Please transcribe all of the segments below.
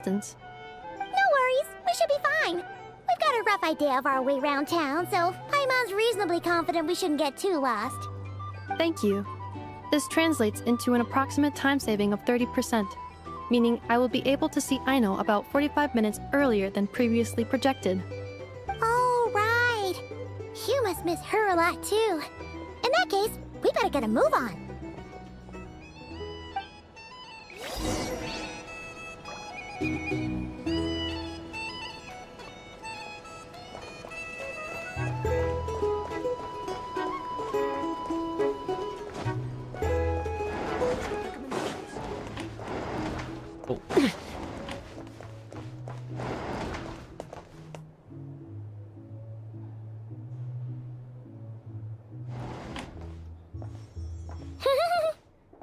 distance. No worries, we should be fine. We've got a rough idea of our way around town, so Paimon's reasonably confident we shouldn't get too lost. Thank you. This translates into an approximate time saving of 30%, meaning I will be able to see Aino about 45 minutes earlier than previously projected. Oh, right. You must miss her a lot, too. In that case, we better get a move on.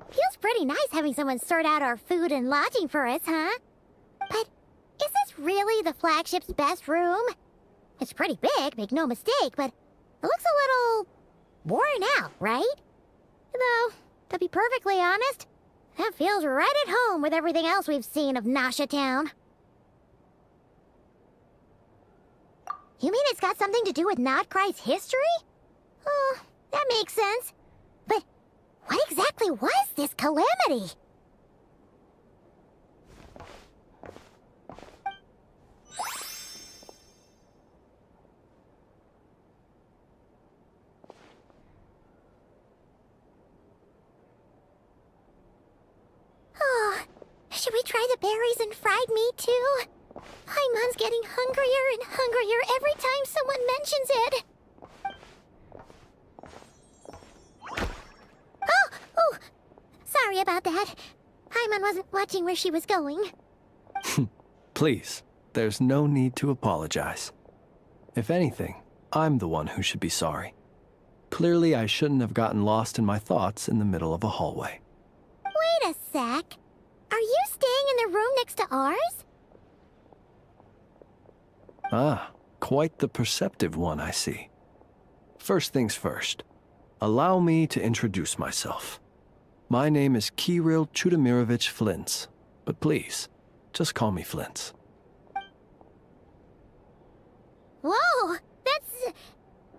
Feels pretty nice having someone sort out our food and lodging for us, huh? But is this really the flagship's best room? It's pretty big, make no mistake, but it looks a little worn out, right? Though, to be perfectly honest, that feels right at home with everything else we've seen of Nasha Town. You mean it's got something to do with Nod Krai's history? Oh, that makes sense. But what exactly was this calamity? Oh, should we try the berries and fried meat too? Paimon's getting hungrier and hungrier every time someone mentions it. Oh, sorry about that. Paimon wasn't watching where she was going. Please, there's no need to apologize. If anything, I'm the one who should be sorry. Clearly, I shouldn't have gotten lost in my thoughts in the middle of a hallway. Wait a sec. Are you staying in the room next to ours? Ah, quite the perceptive one, I see. First things first, allow me to introduce myself. My name is Kirill Chudamirovich Flintz, but please, just call me Flintz. Whoa, that's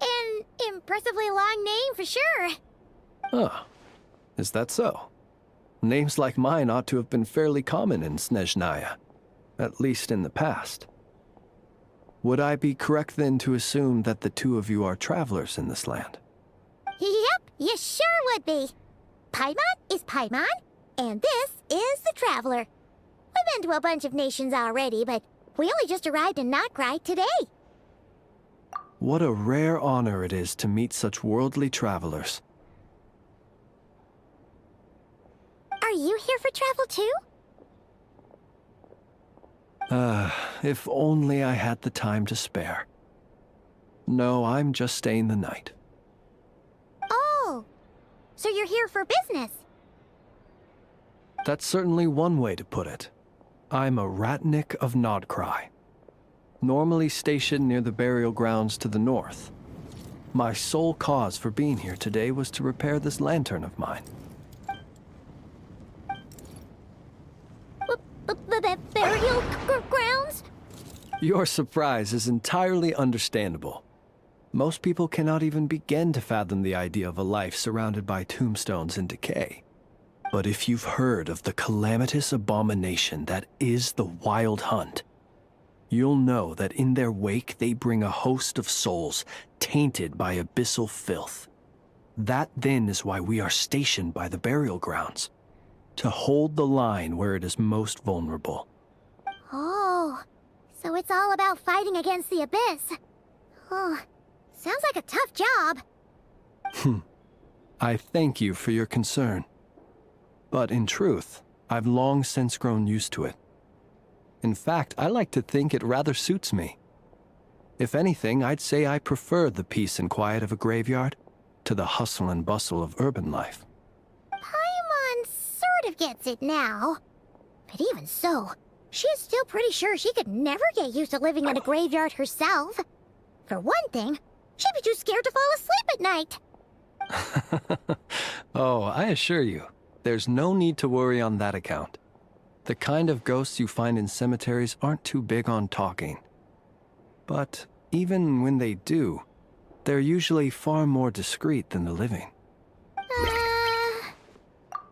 an impressively long name for sure. Ah, is that so? Names like mine ought to have been fairly common in Snezhnaya, at least in the past. Would I be correct then to assume that the two of you are travelers in this land? Yep, you sure would be. Paimon is Paimon, and this is the Traveler. We've been to a bunch of nations already, but we only just arrived in Nod Krai today. What a rare honor it is to meet such worldly travelers. Are you here for travel too? If only I had the time to spare. No, I'm just staying the night. Oh, so you're here for business? That's certainly one way to put it. I'm a ratnik of Nod Krai, normally stationed near the burial grounds to the north. My sole cause for being here today was to repair this lantern of mine. Burial grounds? Your surprise is entirely understandable. Most people cannot even begin to fathom the idea of a life surrounded by tombstones and decay. But if you've heard of the calamitous abomination that is the Wild Hunt, you'll know that in their wake they bring a host of souls tainted by abyssal filth. That then is why we are stationed by the burial grounds, to hold the line where it is most vulnerable. Oh, so it's all about fighting against the abyss. Oh, sounds like a tough job. I thank you for your concern. But in truth, I've long since grown used to it. In fact, I like to think it rather suits me. If anything, I'd say I prefer the peace and quiet of a graveyard to the hustle and bustle of urban life. Paimon sort of gets it now. But even so, she's still pretty sure she could never get used to living in a graveyard herself. For one thing, she'd be too scared to fall asleep at night. Oh, I assure you, there's no need to worry on that account. The kind of ghosts you find in cemeteries aren't too big on talking. But even when they do, they're usually far more discreet than the living.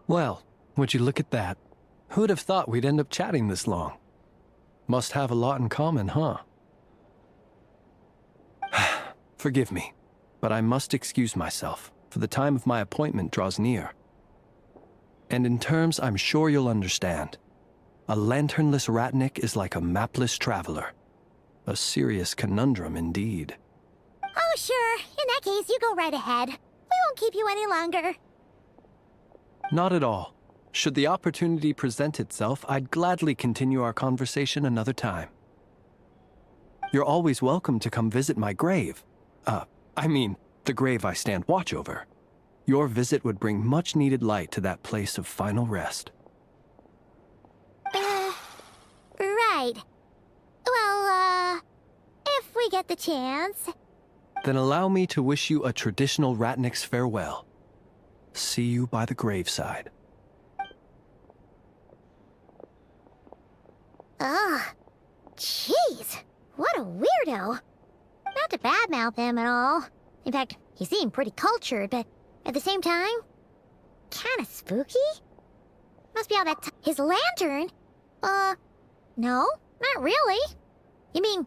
Well, would you look at that? Who'd have thought we'd end up chatting this long? Must have a lot in common, huh? Forgive me, but I must excuse myself, for the time of my appointment draws near. And in terms I'm sure you'll understand, a lanternless ratnik is like a mapless traveler. A serious conundrum indeed. Oh, sure. In that case, you go right ahead. We won't keep you any longer. Not at all. Should the opportunity present itself, I'd gladly continue our conversation another time. You're always welcome to come visit my grave. I mean, the grave I stand watch over. Your visit would bring much-needed light to that place of final rest. Right. Well, if we get the chance. Then allow me to wish you a traditional ratnik's farewell. See you by the graveside. Ugh. Jeez. What a weirdo. Not to badmouth him at all. In fact, he seemed pretty cultured, but at the same time, kinda spooky? Must be all that his lantern? No, not really. You mean,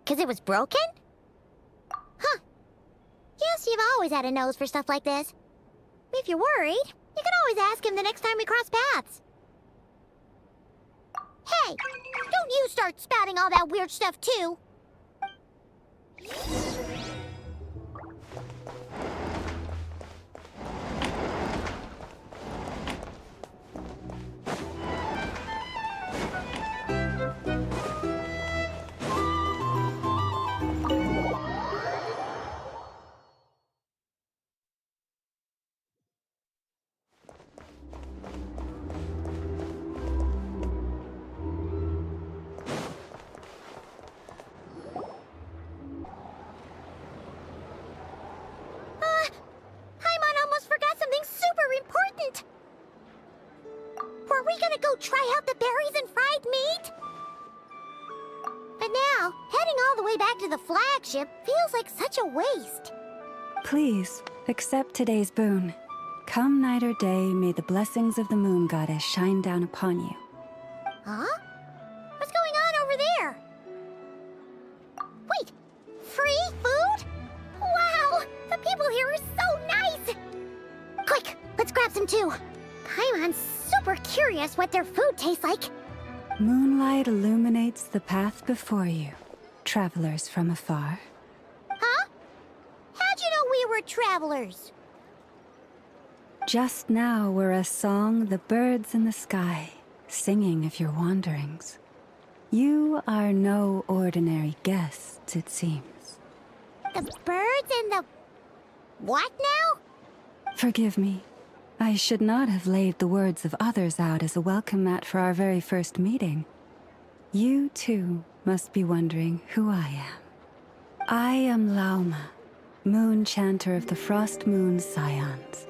'cause it was broken? Huh. Guess you've always had a nose for stuff like this. If you're worried, you can always ask him the next time we cross paths. Hey, don't you start spouting all that weird stuff too. Paimon almost forgot something super important. Were we gonna go try out the berries and fried meat? But now, heading all the way back to the flagship feels like such a waste. Please, accept today's boon. Come night or day, may the blessings of the moon goddess shine down upon you. Huh? What's going on over there? Wait, free food? Wow, the people here are so nice! Quick, let's grab some too. Paimon's super curious what their food tastes like. Moonlight illuminates the path before you, travelers from afar. Huh? How'd you know we were travelers? Just now were a song the birds in the sky, singing of your wanderings. You are no ordinary guests, it seems. The birds and the... what now? Forgive me. I should not have laid the words of others out as a welcome mat for our very first meeting. You, too, must be wondering who I am. I am Lauma, moon chanter of the Frost Moon Scions.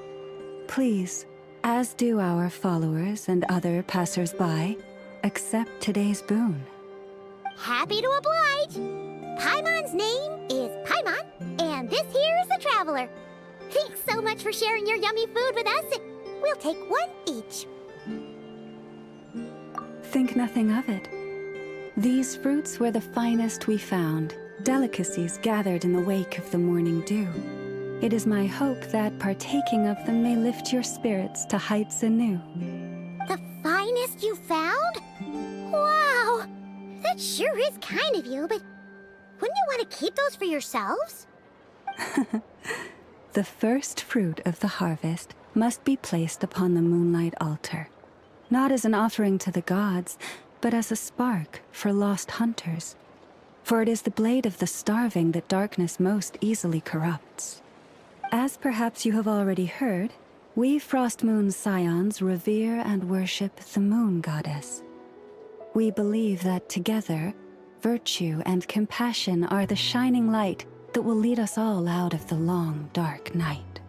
Please, as do our followers and other passers-by, accept today's boon. Happy to oblige. Paimon's name is Paimon, and this here is the Traveler. Thanks so much for sharing your yummy food with us. We'll take one each. Think nothing of it. These fruits were the finest we found, delicacies gathered in the wake of the morning dew. It is my hope that partaking of them may lift your spirits to heights anew. The finest you found? Wow! That sure is kind of you, but wouldn't you want to keep those for yourselves? The first fruit of the harvest must be placed upon the moonlight altar, not as an offering to the gods, but as a spark for lost hunters. For it is the blade of the starving that darkness most easily corrupts. As perhaps you have already heard, we Frost Moon Scions revere and worship the moon goddess. We believe that together, virtue and compassion are the shining light that will lead us all out of the long, dark night.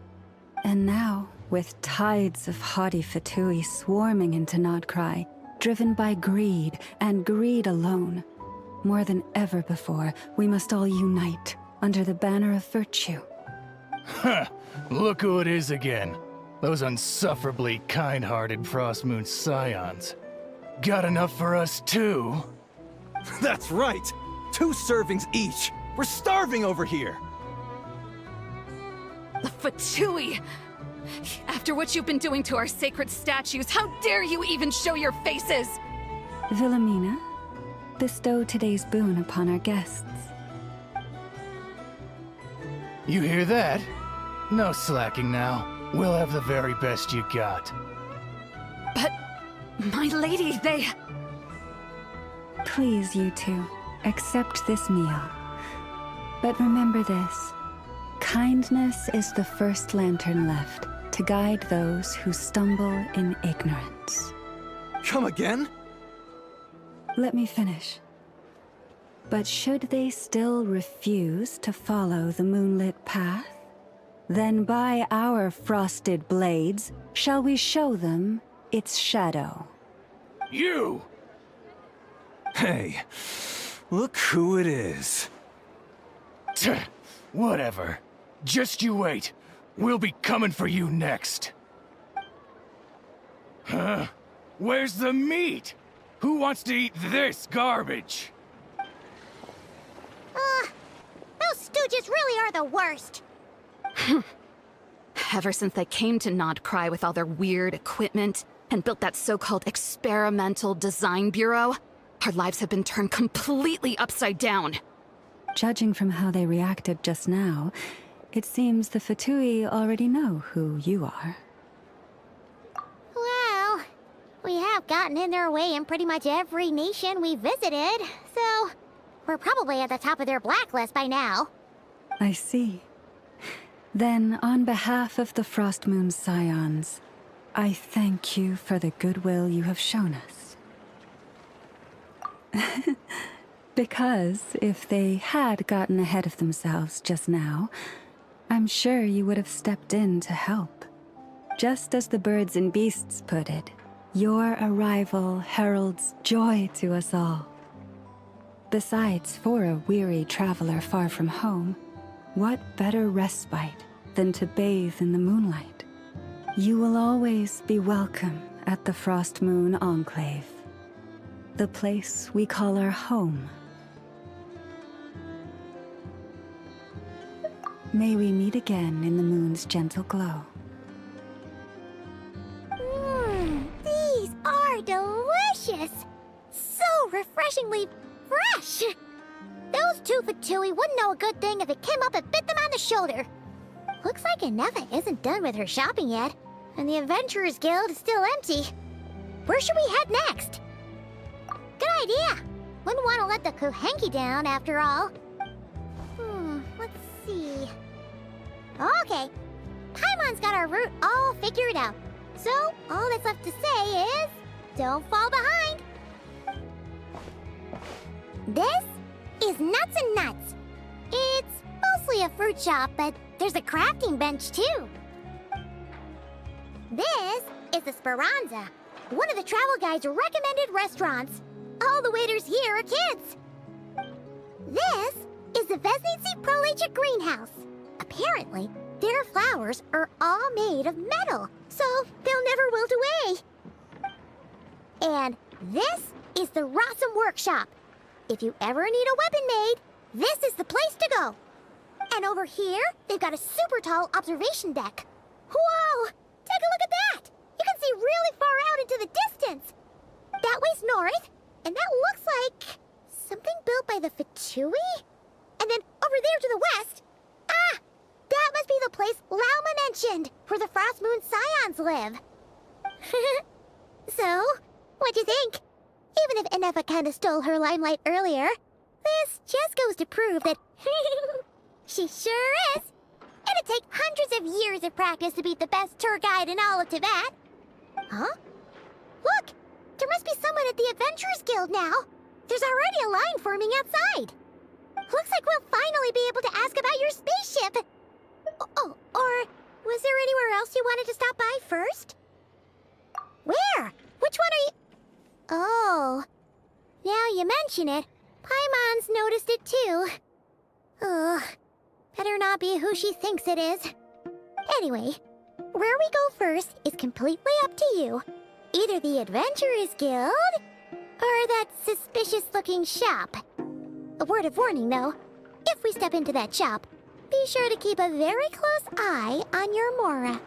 And now, with tides of haughty Fatui swarming into Nod Krai, driven by greed and greed alone. More than ever before, we must all unite under the banner of virtue. Huh, look who it is again. Those unsufferably kind-hearted Frost Moon scions. Got enough for us too? That's right! 2 servings each! We're starving over here! The Fatui! After what you've been doing to our sacred statues, how dare you even show your faces! Wilhelmina, bestow today's boon upon our guests. You hear that? No slacking now. We'll have the very best you got. But, my lady, they... Please, you two, accept this meal. But remember this. Kindness is the first lantern left to guide those who stumble in ignorance. Come again? Let me finish. But should they still refuse to follow the moonlit path, then by our frosted blades shall we show them its shadow. You! Hey, look who it is. Tch, whatever. Just you wait. We'll be coming for you next. Huh? Where's the meat? Who wants to eat this garbage? Those stooges really are the worst. Ever since they came to Nod Krai with all their weird equipment and built that so-called experimental design bureau, our lives have been turned completely upside down. Judging from how they reacted just now, it seems the Fatui already know who you are. Well, we have gotten in their way in pretty much every nation we visited, so we're probably at the top of their blacklist by now. I see. Then, on behalf of the Frost Moon Scions, I thank you for the goodwill you have shown us. Because if they had gotten ahead of themselves just now, I'm sure you would have stepped in to help. Just as the birds and beasts put it, your arrival heralds joy to us all. Besides, for a weary traveler far from home, what better respite than to bathe in the moonlight? You will always be welcome at the Frost Moon Enclave, the place we call our home. May we meet again in the moon's gentle glow. These are delicious! So refreshingly fresh! Those 2 Fatui wouldn't know a good thing if it came up and bit them on the shoulder. Looks like Inefa isn't done with her shopping yet, and the Adventurers Guild is still empty. Where should we head next? Good idea! Wouldn't want to let the Kuhenki down, after all. Let's see... Okay, Paimon's got our route all figured out. So, all that's left to say is... don't fall behind! This is Nuts and Nuts. It's mostly a fruit shop, but there's a crafting bench too. This is the Speranza, one of the travel guide's recommended restaurants. All the waiters here are kids. This is the Vesnici Prolecha greenhouse. Apparently, their flowers are all made of metal, so they'll never wilt away. And this is the Rossum Workshop. If you ever need a weapon made, this is the place to go. And over here, they've got a super tall observation deck. Whoa! Take a look at that! You can see really far out into the distance. That way's north, and that looks like something built by the Fatui? And then over there to the west, that must be the place Lauma mentioned, where the Frost Moon Scions live. So, what'd you think? Even if Inefa kinda stole her limelight earlier, this just goes to prove that she sure is. It'd take hundreds of years of practice to beat the best tour guide in all of Tibet. Huh? Look! There must be someone at the Adventurers Guild now. There's already a line forming outside. Looks like we'll finally be able to ask about your spaceship. Oh, or was there anywhere else you wanted to stop by first? Where? Which one are you... Oh. Now you mention it, Paimon's noticed it too. Ugh. Better not be who she thinks it is. Anyway, where we go first is completely up to you. Either the Adventurers Guild, or that suspicious-looking shop. A word of warning, though. If we step into that shop, be sure to keep a very close eye on your Mora.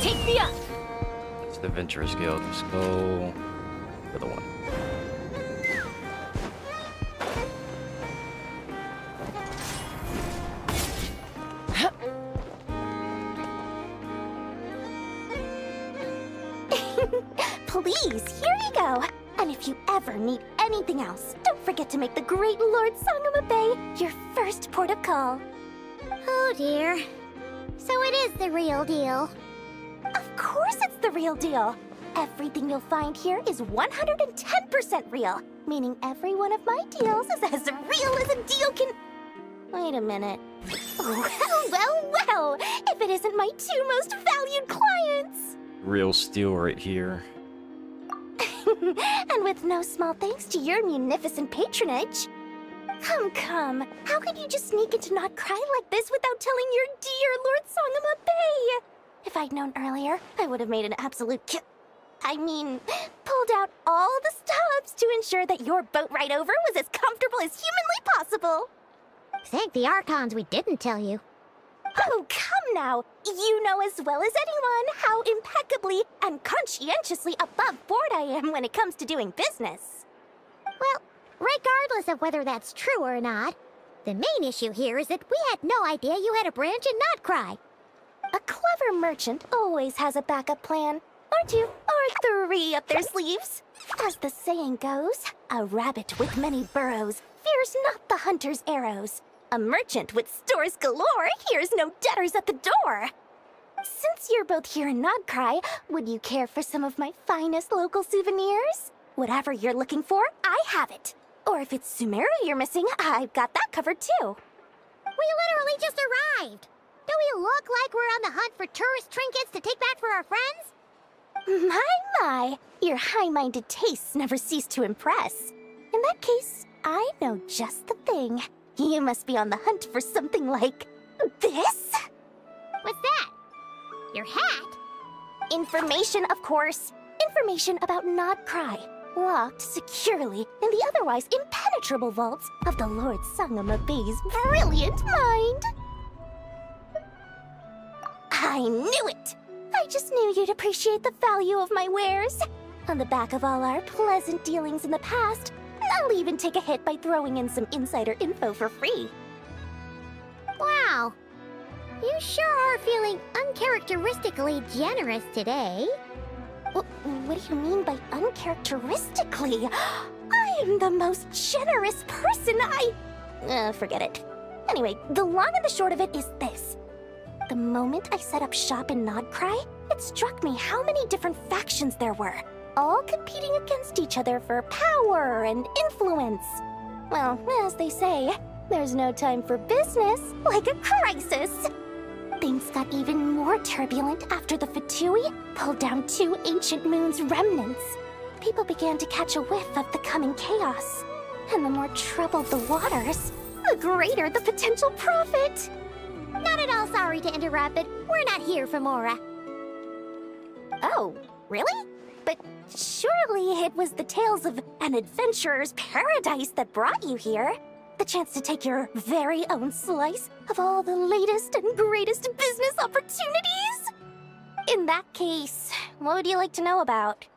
Take me up! It's the Adventurers Guild. Let's go for the one. Please, here you go. And if you ever need anything else, don't forget to make the great Lord Sangama Bay your first port of call. Oh dear. So it is the real deal. Of course it's the real deal. Everything you'll find here is 110% real, meaning every one of my deals is as real as a deal can... Wait a minute. Well, if it isn't my two most valued clients! Real steel right here. And with no small thanks to your munificent patronage. Come, how could you just sneak into Nod Krai like this without telling your dear Lord Sangama Bay? If I'd known earlier, I would have made an absolute pulled out all the stops to ensure that your boat ride over was as comfortable as humanly possible. Thank the Archons we didn't tell you. Oh, come now! You know as well as anyone how impeccably and conscientiously above board I am when it comes to doing business. Well, regardless of whether that's true or not, the main issue here is that we had no idea you had a branch in Nod Krai. A clever merchant always has a backup plan, or two, or three up their sleeves. As the saying goes, a rabbit with many burrows fears not the hunter's arrows. A merchant with stores galore hears no debtors at the door. Since you're both here in Nod Krai, would you care for some of my finest local souvenirs? Whatever you're looking for, I have it. Or if it's Sumeru you're missing, I've got that covered too. We literally just arrived. Do we look like we're on the hunt for tourist trinkets to take back for our friends? My, your high-minded tastes never cease to impress. In that case, I know just the thing. You must be on the hunt for something like this? What's that? Your hat? Information, of course. Information about Nod Krai, locked securely in the otherwise impenetrable vaults of the Lord Sangama Bay's brilliant mind. I knew it! I just knew you'd appreciate the value of my wares. On the back of all our pleasant dealings in the past, I'll even take a hit by throwing in some insider info for free. Wow. You sure are feeling uncharacteristically generous today. What do you mean by uncharacteristically? I am the most generous person forget it. Anyway, the long and the short of it is this. The moment I set up shop in Nod Krai, it struck me how many different factions there were, all competing against each other for power and influence. Well, as they say, there's no time for business like a crisis. Things got even more turbulent after the Fatui pulled down two ancient moon's remnants. People began to catch a whiff of the coming chaos. And the more troubled the waters, the greater the potential profit. Not at all sorry to interrupt, but we're not here for Mora. Oh, really? But surely it was the tales of an adventurer's paradise that brought you here. the chance to take your very own slice of all the latest and greatest business opportunities? In that case, what would you like to know about?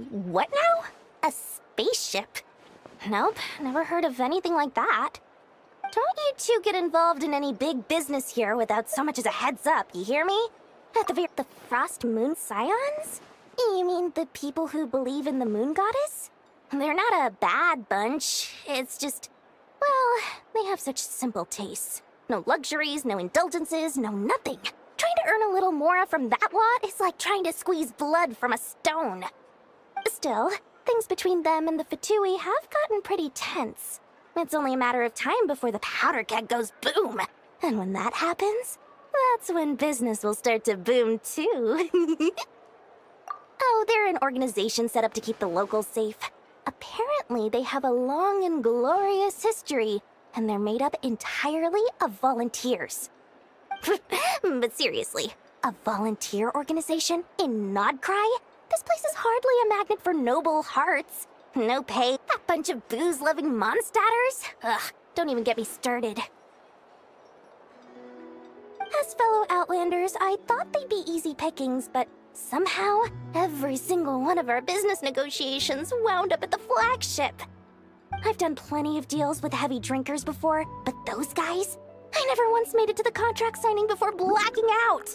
What now? A spaceship? Nope, never heard of anything like that. Don't you two get involved in any big business here without so much as a heads up, you hear me? At the Frost Moon Scions? You mean the people who believe in the moon goddess? They're not a bad bunch, it's just... well, they have such simple tastes. No luxuries, no indulgences, no nothing. Trying to earn a little more from that lot is like trying to squeeze blood from a stone. Still, things between them and the Fatui have gotten pretty tense. It's only a matter of time before the powder keg goes boom. And when that happens, that's when business will start to boom too. Oh, they're an organization set up to keep the locals safe. Apparently, they have a long and glorious history, and they're made up entirely of volunteers. But seriously, a volunteer organization in Nod Krai? This place is hardly a magnet for noble hearts. No pay, a bunch of booze-loving monstaters? Ugh, don't even get me started. As fellow Outlanders, I thought they'd be easy pickings, but somehow, every single one of our business negotiations wound up at the flagship. I've done plenty of deals with heavy drinkers before, but those guys? I never once made it to the contract signing before blacking out.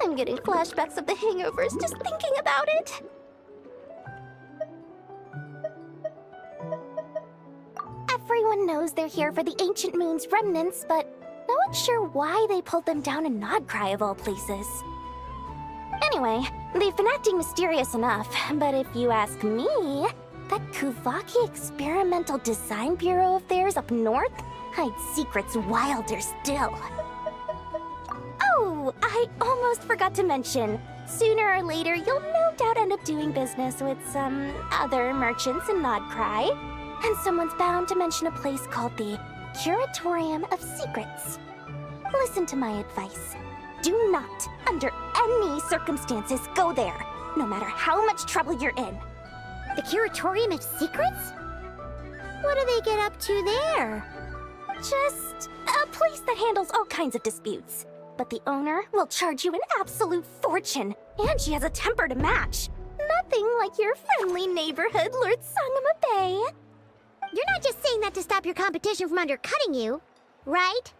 I'm getting flashbacks of the hangovers just thinking about it. Everyone knows they're here for the Ancient Moon's remnants, but no one's sure why they pulled them down in Nod Krai of all places. Anyway, they've been acting mysterious enough, but if you ask me, that Kuvaki Experimental Design Bureau of theirs up north hides secrets wilder still. Oh, I almost forgot to mention. Sooner or later, you'll no doubt end up doing business with some other merchants in Nod Krai. And someone's bound to mention a place called the Curatorium of Secrets. Listen to my advice. Do not, under any circumstances, go there, no matter how much trouble you're in. The Curatorium of Secrets? What do they get up to there? Just a place that handles all kinds of disputes. But the owner will charge you an absolute fortune, and she has a temper to match. Nothing like your friendly neighborhood Lord Sangama Bay. You're not just saying that to stop your competition from undercutting you, right?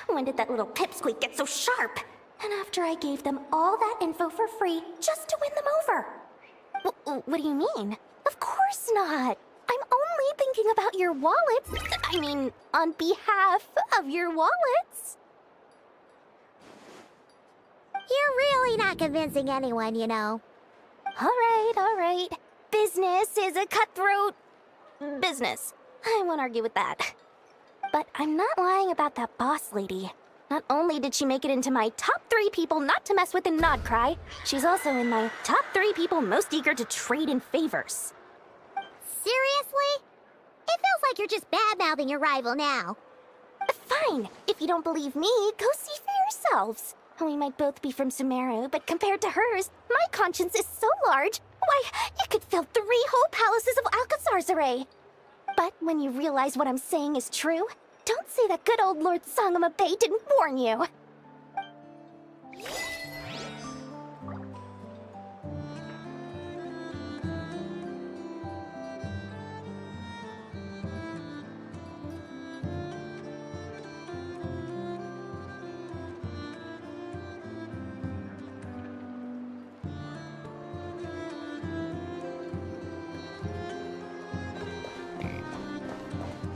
When did that little pipsqueak get so sharp? And after I gave them all that info for free just to win them over. What do you mean? Of course not. I'm only thinking about your wallets. I mean, on behalf of your wallets. You're really not convincing anyone, you know. All right. Business is a cutthroat business. I won't argue with that. But I'm not lying about that boss lady. Not only did she make it into my top 3 people not to mess with in Nod Krai, she's also in my top 3 people most eager to trade in favors. Seriously? It feels like you're just bad-mouthing your rival now. Fine. If you don't believe me, go see for yourselves. We might both be from Sumeru, but compared to hers, my conscience is so large, why, it could fill 3 whole palaces of Alcazar's. But when you realize what I'm saying is true, don't say that good old Lord Sangama Bay didn't warn you.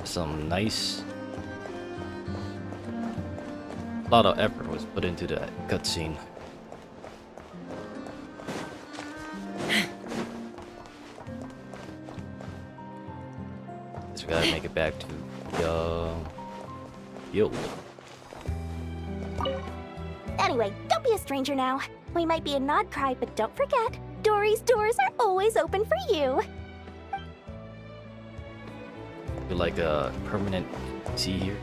Some nice. A lot of effort was put into that cutscene. Guess we gotta make it back to Guild. Anyway, don't be a stranger now. We might be in Nod Krai, but don't forget, Dory's doors are always open for you. Feel like a permanent C here.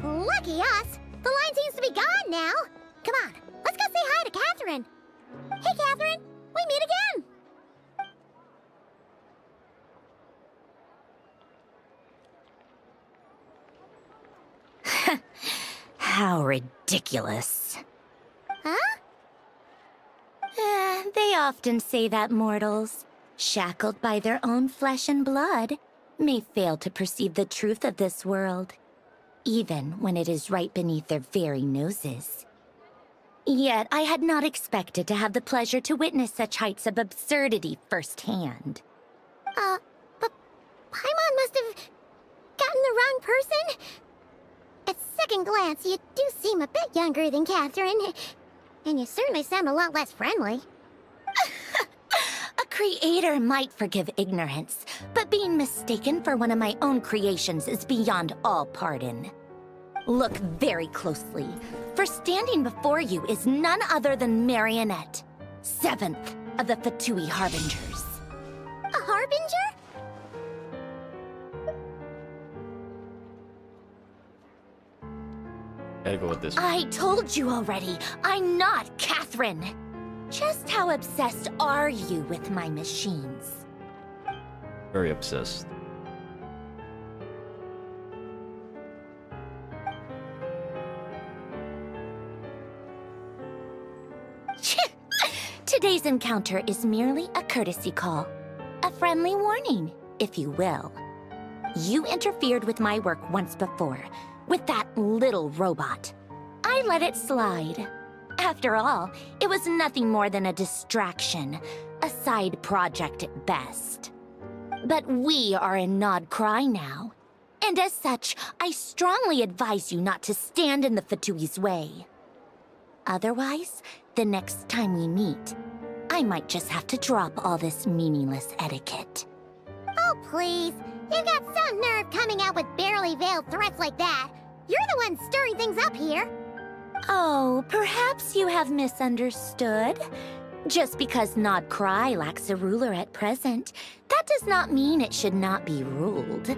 Lucky us! The line seems to be gone now. Come on, let's go say hi to Catherine. Hey, Catherine, we meet again. How ridiculous. Huh? They often say that mortals, shackled by their own flesh and blood, may fail to perceive the truth of this world, even when it is right beneath their very noses. Yet I had not expected to have the pleasure to witness such heights of absurdity firsthand. But Paimon must have gotten the wrong person? At second glance, you do seem a bit younger than Catherine. And you certainly sound a lot less friendly. A creator might forgive ignorance, but being mistaken for one of my own creations is beyond all pardon. Look very closely, for standing before you is none other than Marionette, 7th of the Fatui Harbingers. A harbinger? Gotta go with this. I told you already, I'm not Catherine. Just how obsessed are you with my machines? Very obsessed. Today's encounter is merely a courtesy call. A friendly warning, if you will. You interfered with my work once before, with that little robot. I let it slide. After all, it was nothing more than a distraction, a side project at best. But we are in Nod Krai now, and as such, I strongly advise you not to stand in the Fatui's way. Otherwise, the next time we meet, I might just have to drop all this meaningless etiquette. Oh, please. You've got some nerve coming out with barely veiled threats like that. You're the one stirring things up here. Oh, perhaps you have misunderstood. Just because Nod Krai lacks a ruler at present, that does not mean it should not be ruled.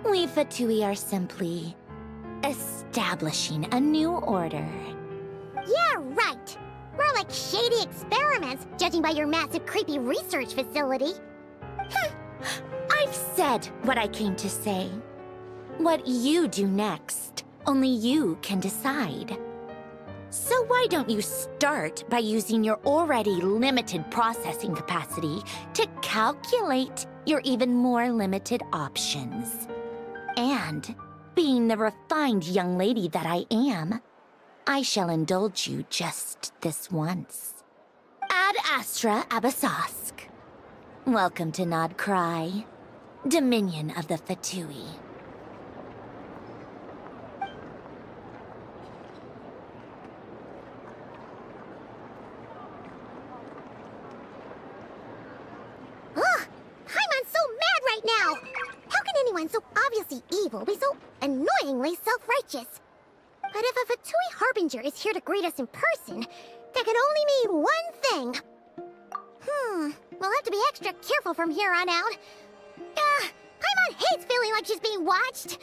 We Fatui are simply establishing a new order. Yeah, right. More like shady experiments, judging by your massive, creepy research facility. I've said what I came to say. What you do next, only you can decide. So why don't you start by using your already limited processing capacity to calculate your even more limited options? And, being the refined young lady that I am, I shall indulge you just this once. Ad Astra Abasosk. Welcome to Nod Krai, Dominion of the Fatui. Ugh! Paimon's so mad right now! How can anyone so obviously evil be so annoyingly self-righteous? But if a Fatui Harbinger is here to greet us in person, that can only mean one thing. We'll have to be extra careful from here on out. Paimon hates feeling like she's being watched.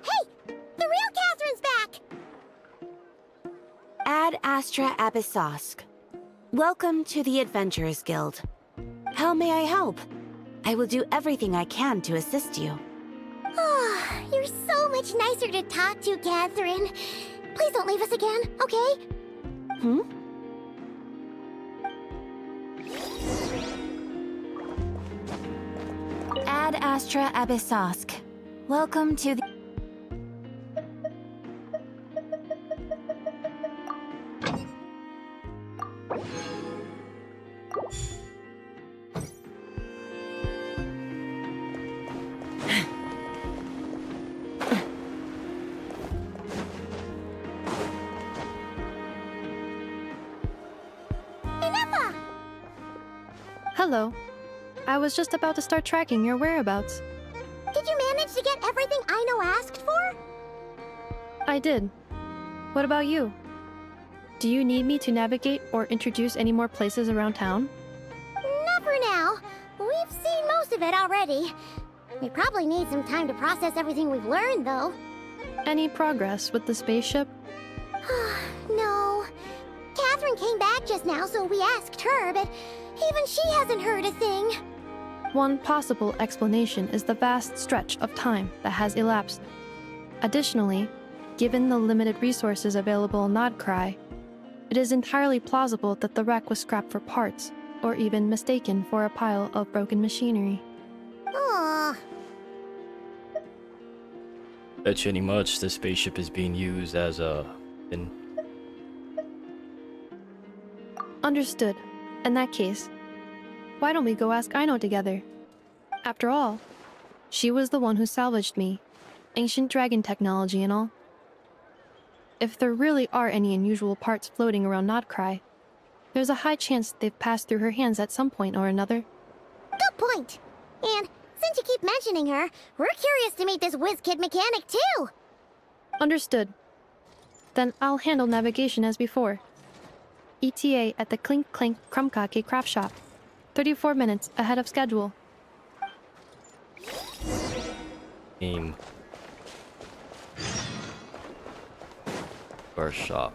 Hey! The real Catherine's back! Ad Astra Abysosk. Welcome to the Adventurers Guild. How may I help? I will do everything I can to assist you. Oh, you're so much nicer to talk to, Catherine. Please don't leave us again, okay? Ad Astra Abysosk. Welcome to the... Hello. I was just about to start tracking your whereabouts. Did you manage to get everything Aino asked for? I did. What about you? Do you need me to navigate or introduce any more places around town? Not for now. We've seen most of it already. We probably need some time to process everything we've learned, though. Any progress with the spaceship? No. Catherine came back just now, so we asked her, but even she hasn't heard a thing. One possible explanation is the vast stretch of time that has elapsed. Additionally, given the limited resources available in Nod Krai, it is entirely plausible that the wreck was scrapped for parts, or even mistaken for a pile of broken machinery. Aww. Bet you any much the spaceship is being used as a... Understood. In that case, why don't we go ask Aino together? After all, she was the one who salvaged me. Ancient dragon technology and all. If there really are any unusual parts floating around Nod Krai, there's a high chance they've passed through her hands at some point or another. Good point. And since you keep mentioning her, we're curious to meet this whiz-kid mechanic, too. Understood. Then I'll handle navigation as before. ETA at the Clink Clank Krumkake craft shop. 34 minutes ahead of schedule. Aim. Or shop.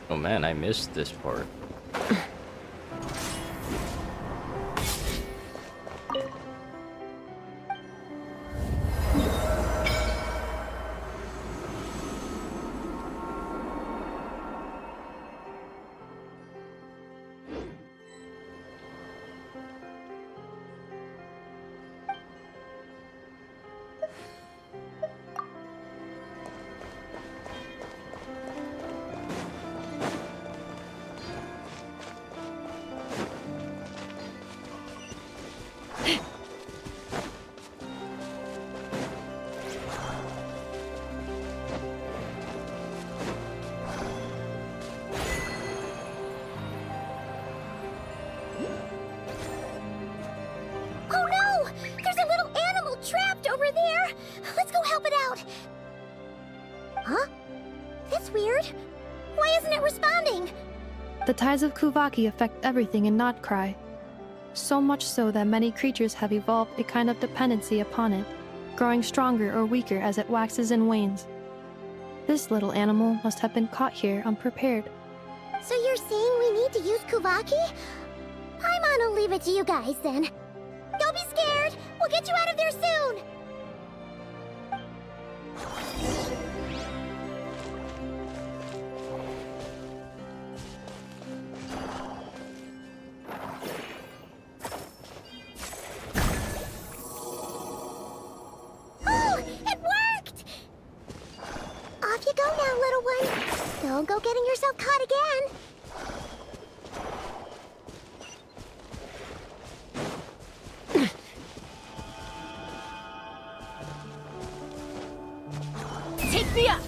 Oh man, I missed this part. Oh no! There's a little animal trapped over there! Let's go help it out! Huh? That's weird. Why isn't it responding? The tides of Kuvaki affect everything in Nod Krai. So much so that many creatures have evolved a kind of dependency upon it, growing stronger or weaker as it waxes and wanes. This little animal must have been caught here unprepared. So you're saying we need to use Kuvaki? I'm gonna leave it to you guys then. Don't be scared! We'll get you out of there soon! Oh! It worked! Off you go now, little one. Don't go getting yourself caught again. Take me up!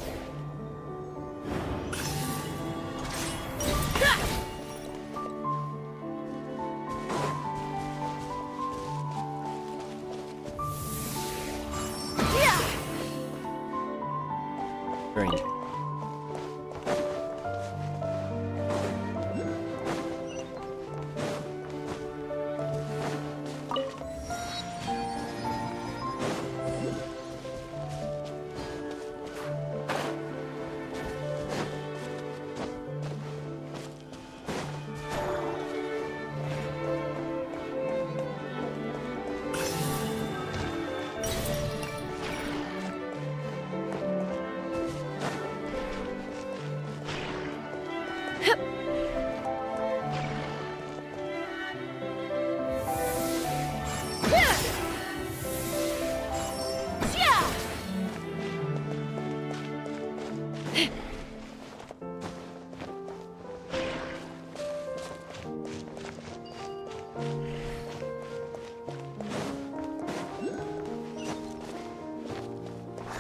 Strange.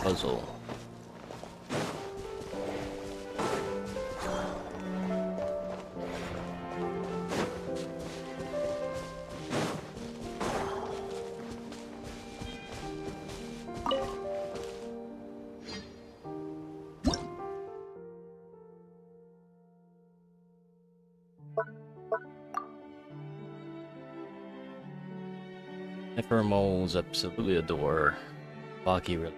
puzzle. Moles absolutely adore Baki really.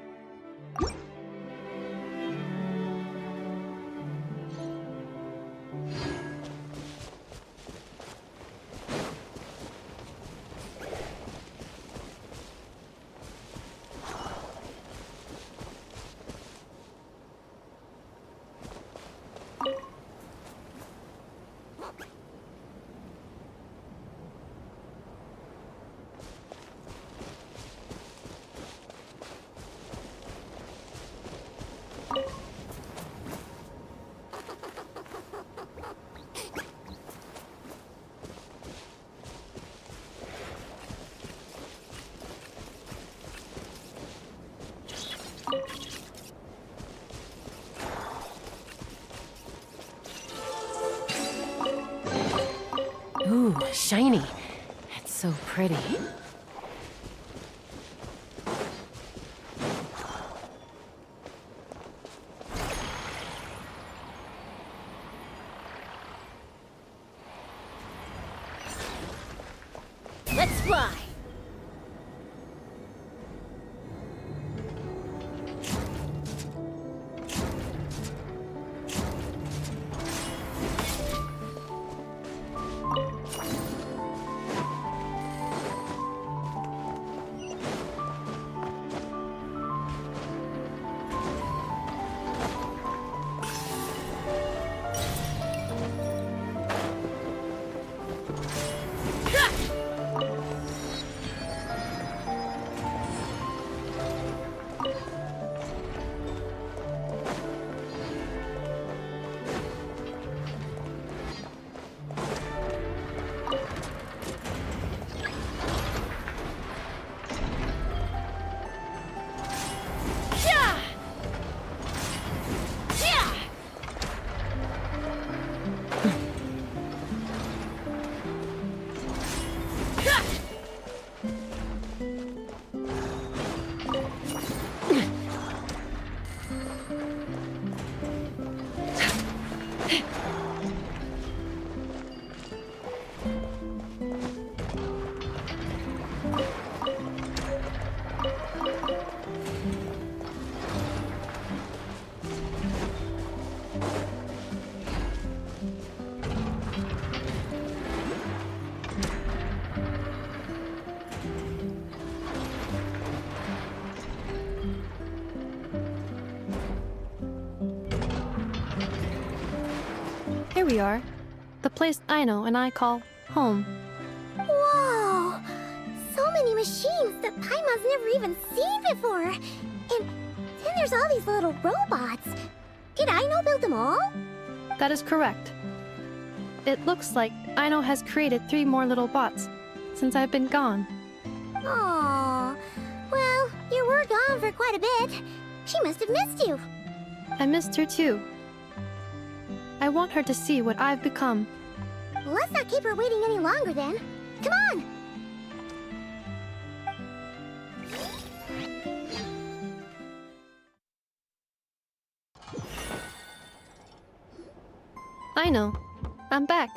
Ooh, shiny. It's so pretty. Let's fly! Here we are. The place Aino and I call home. Whoa! So many machines that Paimon's never even seen before. And then there's all these little robots. Did Aino build them all? That is correct. It looks like Aino has created 3 more little bots since I've been gone. Aww. Well, you were gone for quite a bit. She must have missed you. I missed her too. I want her to see what I've become. Let's not keep her waiting any longer then. Come on! Aino, I'm back.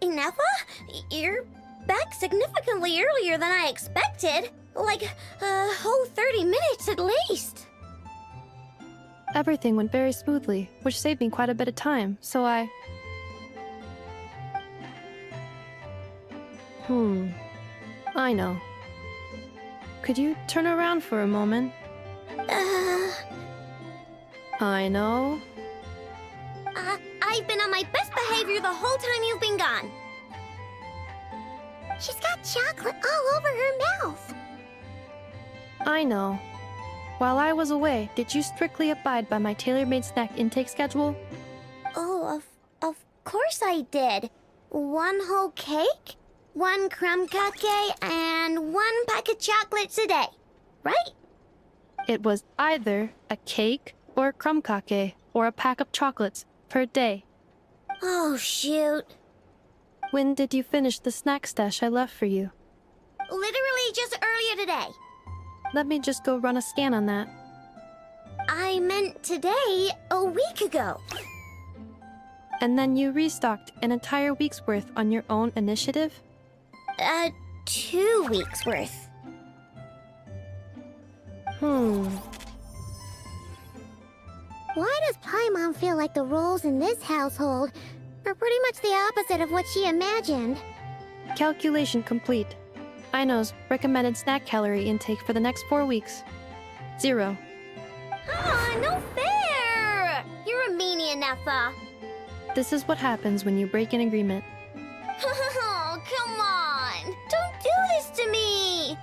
Nappa? You're back significantly earlier than I expected. Like a whole 30 minutes at least. Everything went very smoothly, which saved me quite a bit of time, so I... I know. Could you turn around for a moment? I know. I've been on my best behavior the whole time you've been gone. She's got chocolate all over her mouth. I know. While I was away, did you strictly abide by my tailor-made snack intake schedule? Oh, of course course I did. 1 whole cake, 1 crumb cake, and 1 pack of chocolates a day. Right? It was either a cake or a crumb cake or a pack of chocolates per day. Oh, shoot. When did you finish the snack stash I left for you? Literally just earlier today. Let me just go run a scan on that. I meant today, a week ago. And then you restocked an entire week's worth on your own initiative? 2 weeks worth. Why does Paimon feel like the roles in this household are pretty much the opposite of what she imagined? Calculation complete. Aino's recommended snack calorie intake for the next 4 weeks. 0. Ah, no fair! You're a meanie, Neffa. This is what happens when you break an agreement. Oh, come on! Don't do this to me!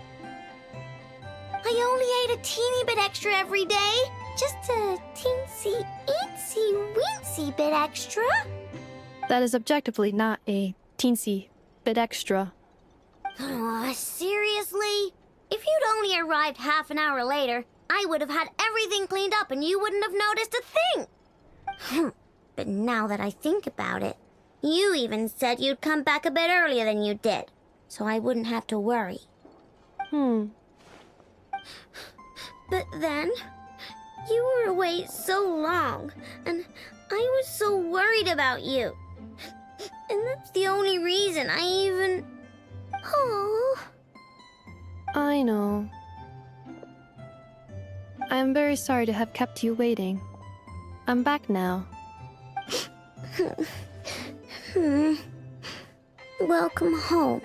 I only ate a teeny bit extra every day. Just a teensy, weensy bit extra. That is objectively not a teensy bit extra. Oh, seriously? If you'd only arrived half an hour later, I would have had everything cleaned up and you wouldn't have noticed a thing. But now that I think about it, you even said you'd come back a bit earlier than you did, so I wouldn't have to worry. But then, you were away so long, and I was so worried about you. And that's the only reason I even... Oh. I know. I am very sorry to have kept you waiting. I'm back now. Welcome home.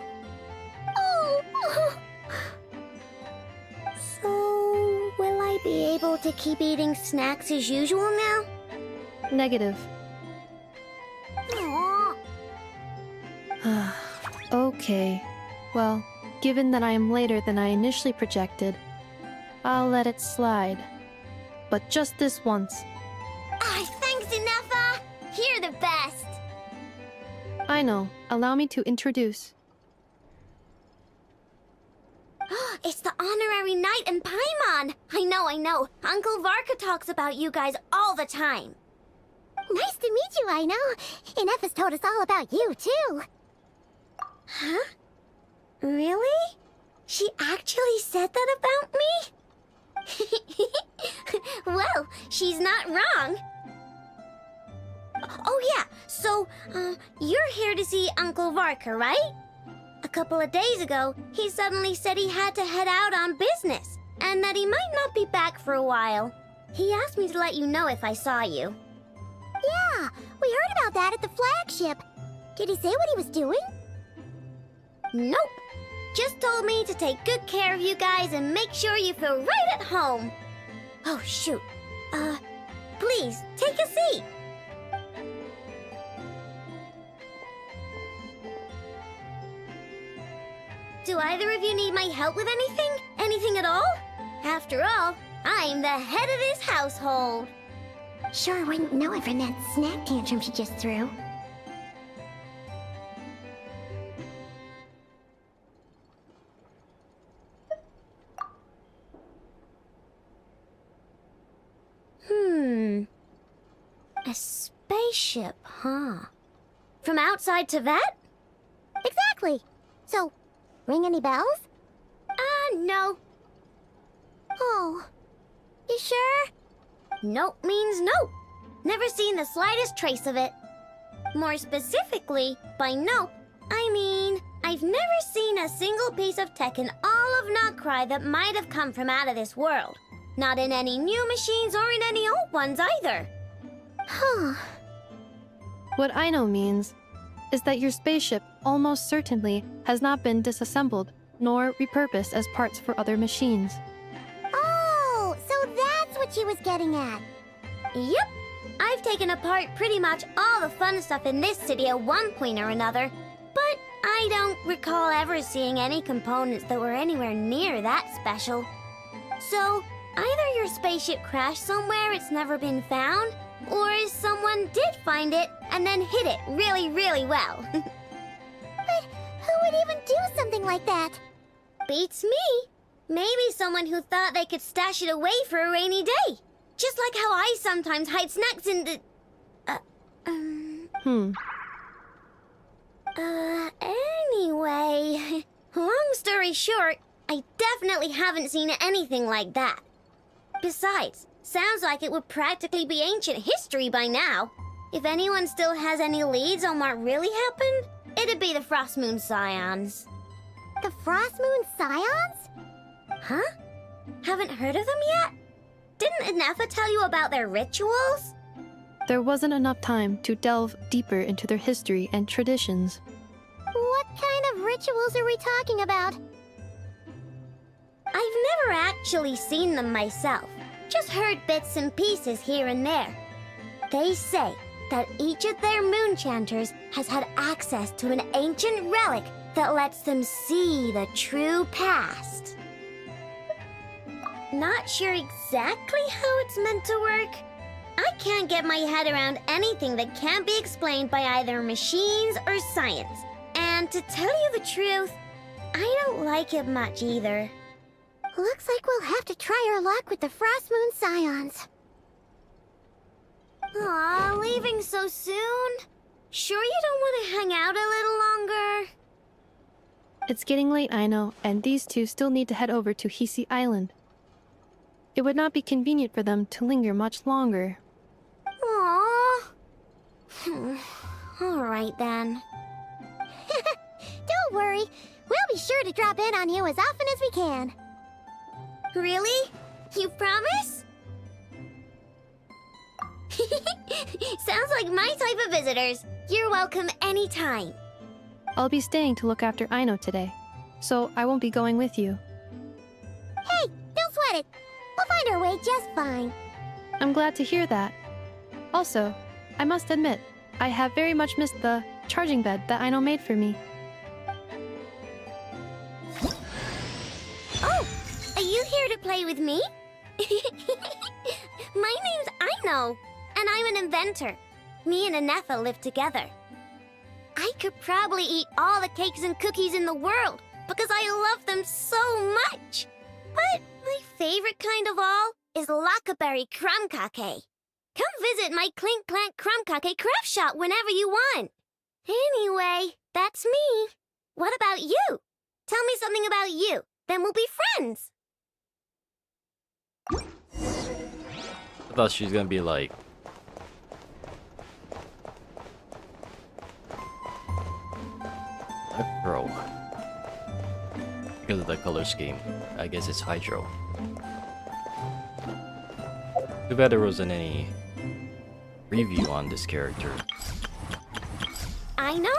Oh. So, will I be able to keep eating snacks as usual now? Negative. Aw. Okay. Well, given that I am later than I initially projected, I'll let it slide. But just this once. Thanks, Neffa! You're the best! Aino, allow me to introduce. It's the honorary knight and Paimon! I know. Uncle Varka talks about you guys all the time. Nice to meet you, Aino. And Neffa's told us all about you, too. Huh? Really? She actually said that about me? Well, she's not wrong. Oh yeah, so, you're here to see Uncle Varka, right? A couple of days ago, he suddenly said he had to head out on business, and that he might not be back for a while. He asked me to let you know if I saw you. Yeah, we heard about that at the flagship. Did he say what he was doing? Nope. Just told me to take good care of you guys and make sure you feel right at home. Oh, shoot. Please, take a seat. Do either of you need my help with anything? Anything at all? After all, I'm the head of this household. Sure wouldn't know it from that snack tantrum she just threw. A spaceship, huh? From outside to that? Exactly. So, ring any bells? No. Oh. You sure? Nope means nope. Never seen the slightest trace of it. More specifically, by nope, I mean, I've never seen a single piece of tech in all of Nod Krai that might have come from out of this world. Not in any new machines or in any old ones either. Huh. What Aino means is that your spaceship almost certainly has not been disassembled nor repurposed as parts for other machines. Oh, so that's what she was getting at. Yep. I've taken apart pretty much all the fun stuff in this city at one point or another, but I don't recall ever seeing any components that were anywhere near that special. So, either your spaceship crashed somewhere it's never been found, Or someone did find it and then hid it really, really well. But who would even do something like that? Beats me. Maybe someone who thought they could stash it away for a rainy day. Just like how I sometimes hide snacks in the... Anyway... Long story short, I definitely haven't seen anything like that. Besides, sounds like it would practically be ancient history by now. If anyone still has any leads on what really happened, it'd be the Frost Moon Scions. The Frost Moon Scions? Huh? Haven't heard of them yet? Didn't Inefa tell you about their rituals? There wasn't enough time to delve deeper into their history and traditions. What kind of rituals are we talking about? I've never actually seen them myself, just heard bits and pieces here and there. They say that each of their moon chanters has had access to an ancient relic that lets them see the true past. Not sure exactly how it's meant to work. I can't get my head around anything that can't be explained by either machines or science. And to tell you the truth, I don't like it much either. Looks like we'll have to try our luck with the Frost Moon Scions. Aw, leaving so soon? Sure you don't want to hang out a little longer? It's getting late, I know, and these two still need to head over to Hisi Island. It would not be convenient for them to linger much longer. Aww. Alright then. Don't worry. We'll be sure to drop in on you as often as we can. Really? You promise? Sounds like my type of visitors. You're welcome anytime. I'll be staying to look after Aino today, so I won't be going with you. Hey, don't sweat it. We'll find our way just fine. I'm glad to hear that. Also, I must admit, I have very much missed the charging bed that Aino made for me. Oh, are you here to play with me? My name's Aino, and I'm an inventor. Me and Inefa live together. I could probably eat all the cakes and cookies in the world because I love them so much. But my favorite kind of all is Lackaberry Crumb Cake. Come visit my Clink Clank Crumb Cake craft shop whenever you want. Anyway, that's me. What about you? Tell me something about you, then we'll be friends. I thought she was gonna be like... a girl. Because of the color scheme. I guess it's Hydro. Too bad there wasn't any review on this character. I know?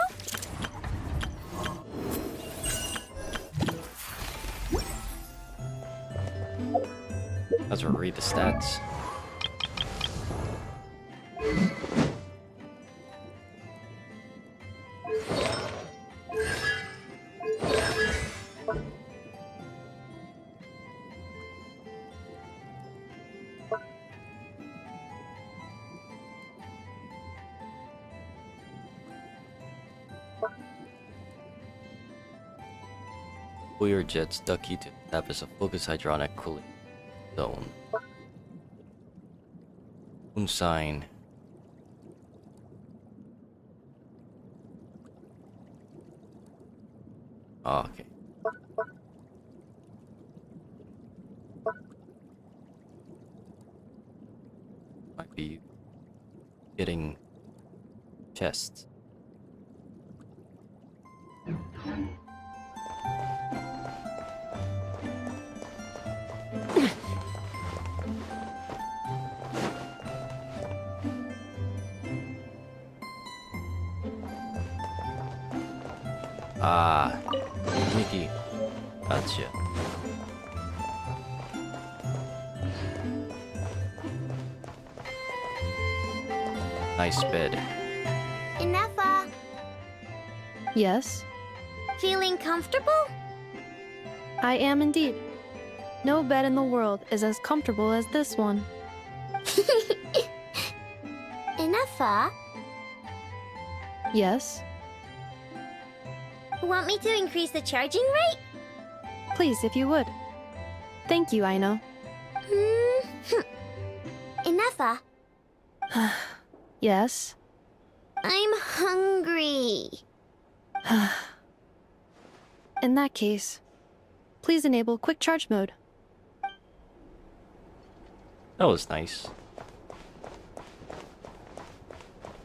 Let's read the stats. Pull your jet's ducky to establish a focus hydronic cooling zone. Moon sign. Oh, okay. Might be getting chests. Ah, Mickey. Gotcha. Nice bed. Inefa, Yes, feeling comfortable? I am indeed. No bed in the world is as comfortable as this one. Neffa? Yes? Want me to increase the charging rate? Please, if you would. Thank you, Aino. Neffa, Yes? I'm hungry. In that case, please enable quick charge mode. That was nice.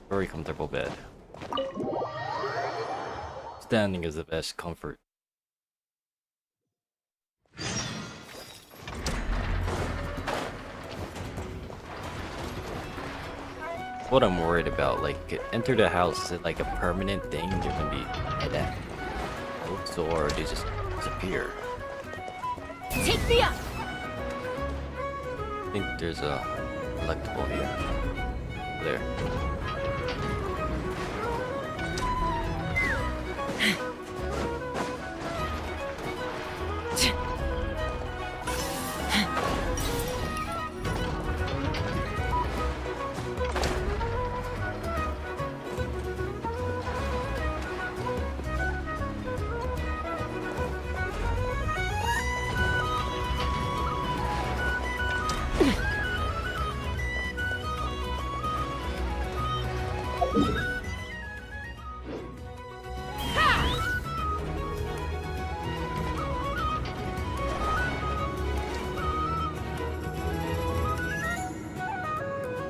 Very comfortable bed. Standing is the best comfort. What I'm worried about, like, enter the house, is it like a permanent thing? They're gonna be at house, or they just disappear? Take me up! I think there's a collectible here. There.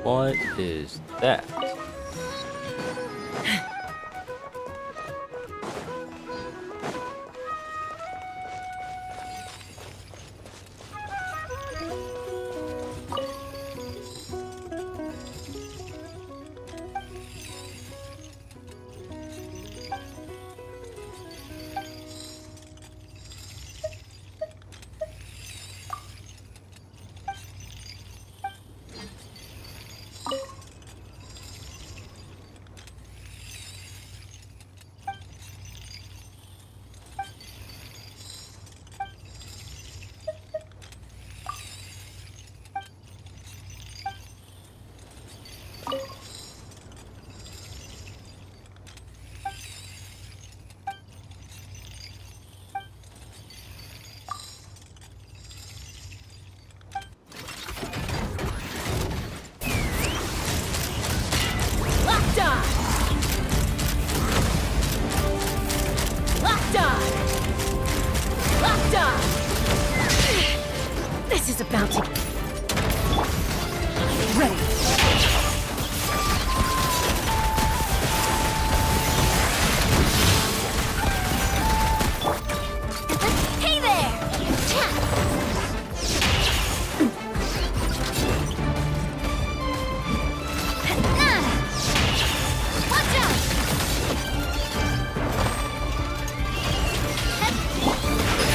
What is that? This is about to... Ready. Hey there! Watch out!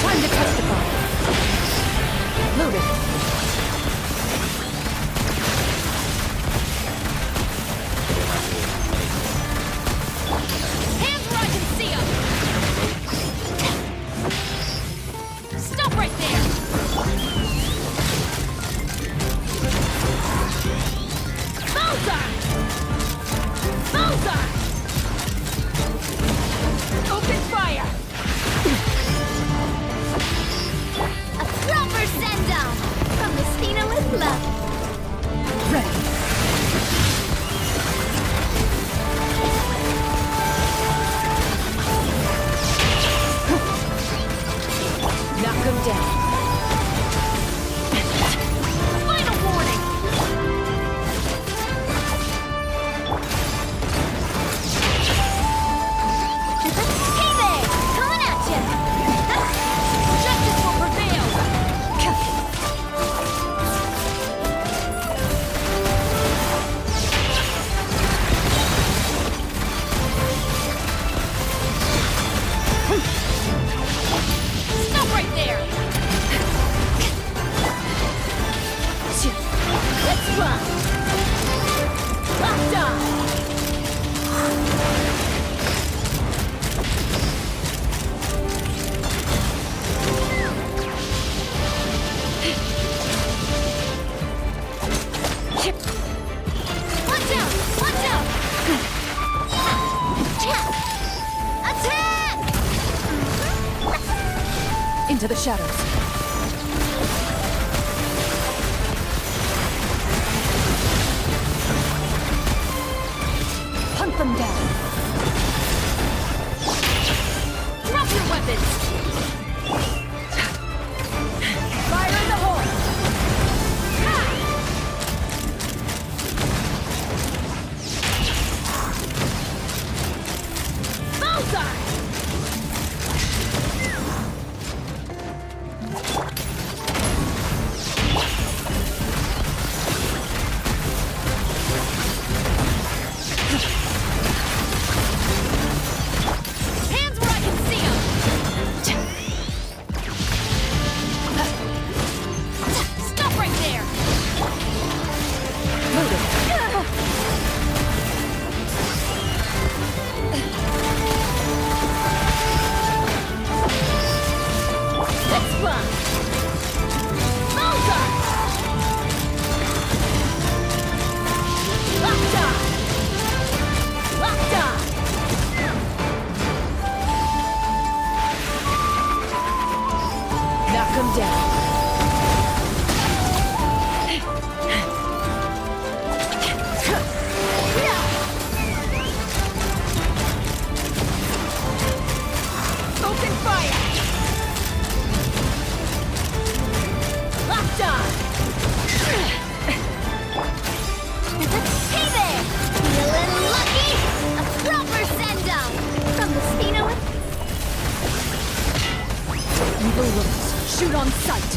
Time to test the bomb. Loaded. Into the shadows. Hunt them down. Drop your weapons! Fire in the hole! Bullseye! Hands where I can see 'em! Stop right there! Let's run! Bullseye! Locked on! Locked on! Knock 'em down. Open fire! Locked on! Hey there! Feeling lucky? A proper send-up! From the Spino. Evil looks. Shoot on sight!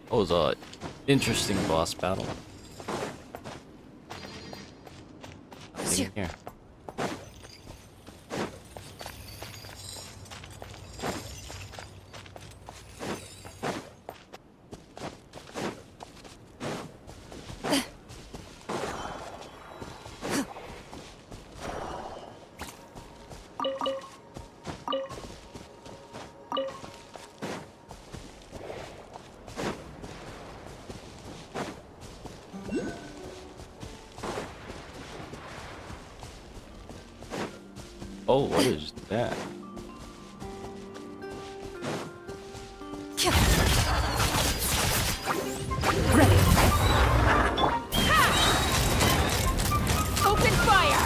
That was a interesting boss battle. Nothing in here. Oh, what is that? Ready. Open fire!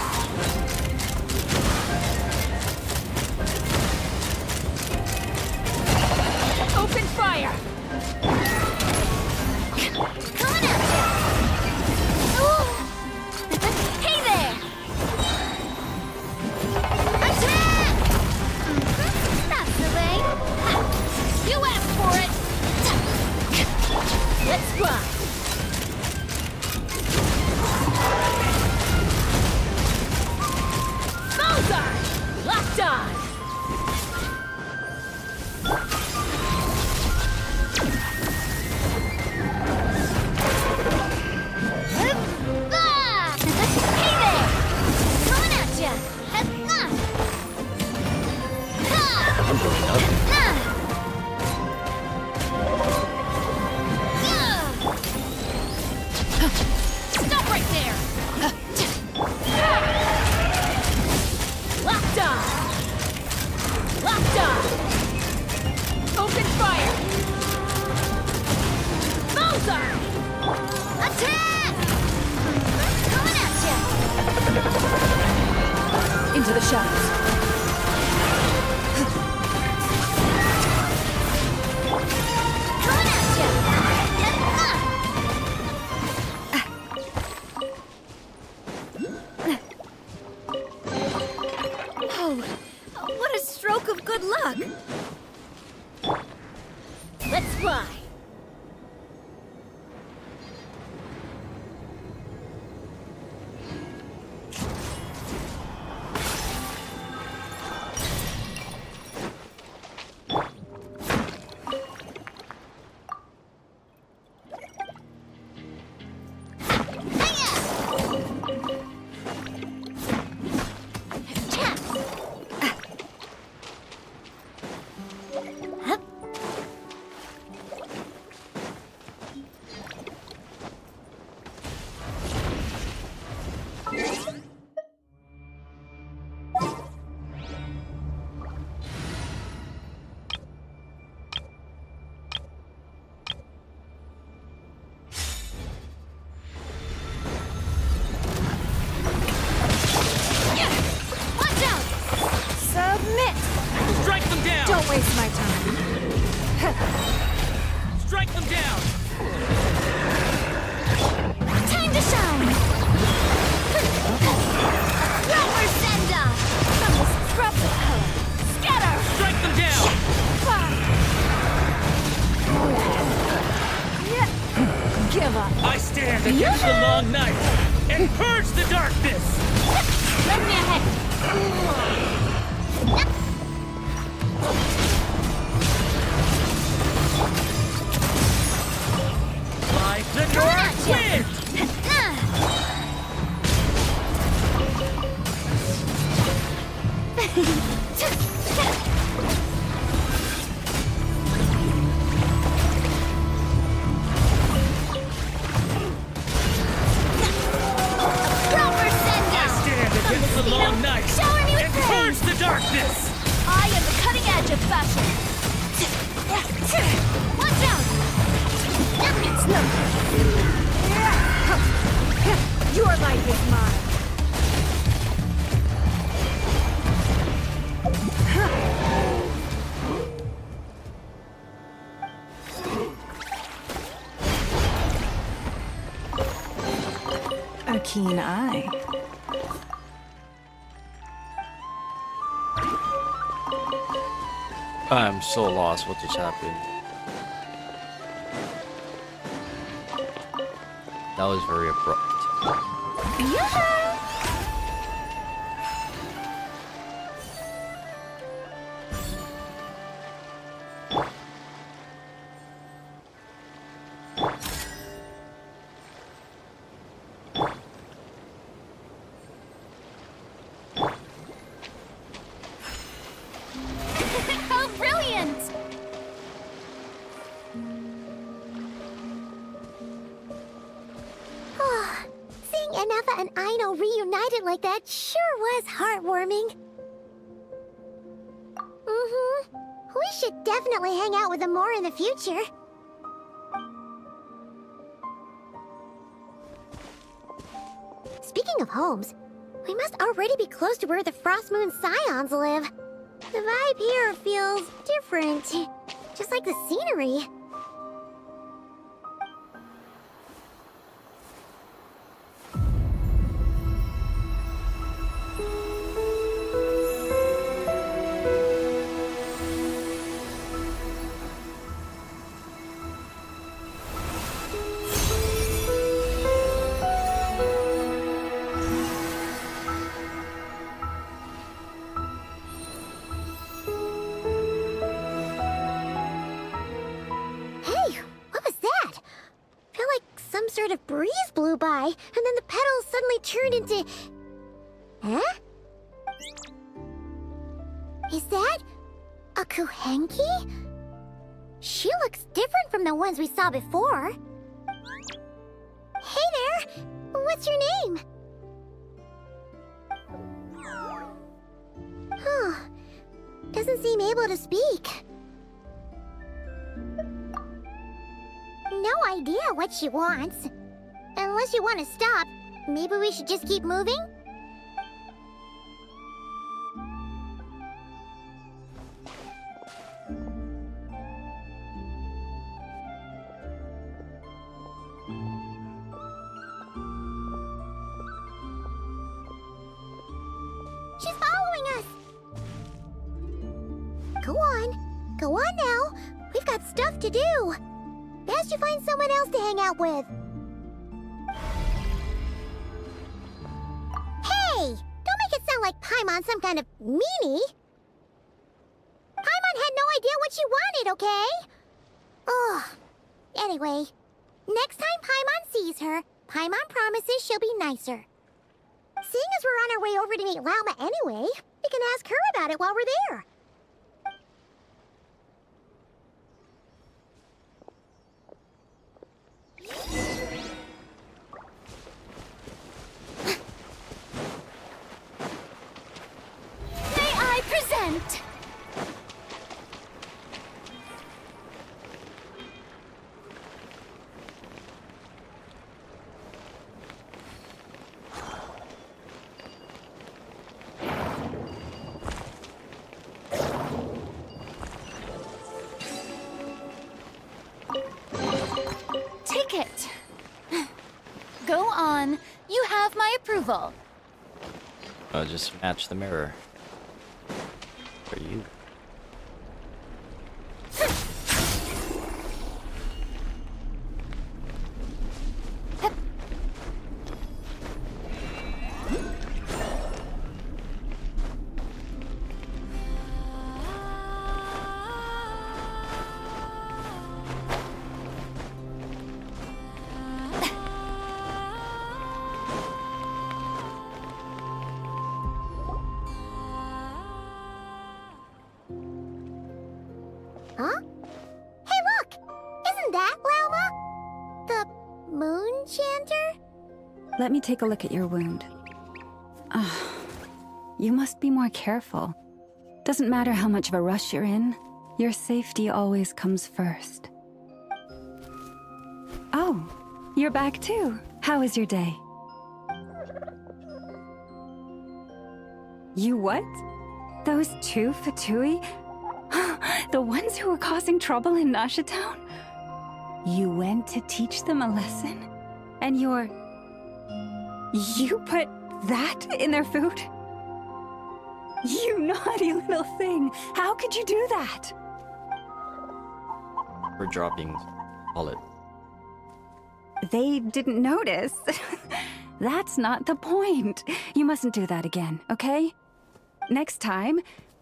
Open fire! Coming at ya! Ooh. Hey there! Attack! That's the way. Ha. You asked for it! Let's fly! Bullseye! Locked on! Ah! Hey there! Coming at ya! I'm going up. Stop right there! Locked on! Locked on! Open fire! Bullseye! Attack! Coming at ya! Into the shadows. Coming at ya! Oh, what a stroke of good luck! Let's fly! against the long night and purge the darkness! Let me ahead. Like the north wind! I stand against the long night Shower me with and praise. purge the darkness! I am the cutting edge of fashion. Watch out! It's no good. Your life is mine. A keen eye. I'm so lost. What just happened? That was very abrupt. How brilliant! Seeing Anafa and Aino reunited like that sure was heartwarming. We should definitely hang out with them more in the future. Speaking of homes, we must already be close to where the Frost Moon Scions live. The vibe here feels different, just like the scenery. Hey, what was that? Felt like some sort of breeze blew by, and then the petals suddenly turned into... Huh? Is that a Kuhenki? She looks different from the ones we saw before. Hey there! What's your name? Huh. Doesn't seem able to speak. No idea what she wants. Unless you want to stop, maybe we should just keep moving? She's following us! Go on. Go on now. We've got stuff to do. Best you find someone else to hang out with. Hey! Don't make it sound like Paimon's some kind of meanie. Paimon had no idea what she wanted, okay? Ugh. Anyway, next time Paimon sees her, Paimon promises she'll be nicer. Seeing as we're on our way over to meet Lauma anyway, we can ask her about it while we're there. May I present? Take it. Go on. You have my approval. I'll just match the mirror. For you. Huh? Hey, look! Isn't that Lauma? The moon chanter? Let me take a look at your wound. You must be more careful. Doesn't matter how much of a rush you're in, your safety always comes first. Oh, you're back too. How was your day? You what? Those two Fatui? The ones who were causing trouble in Nasha Town? You went to teach them a lesson? And you put that in their food? You naughty little thing! How could you do that? For dropping all it. They didn't notice. That's not the point. You mustn't do that again, okay? Next time,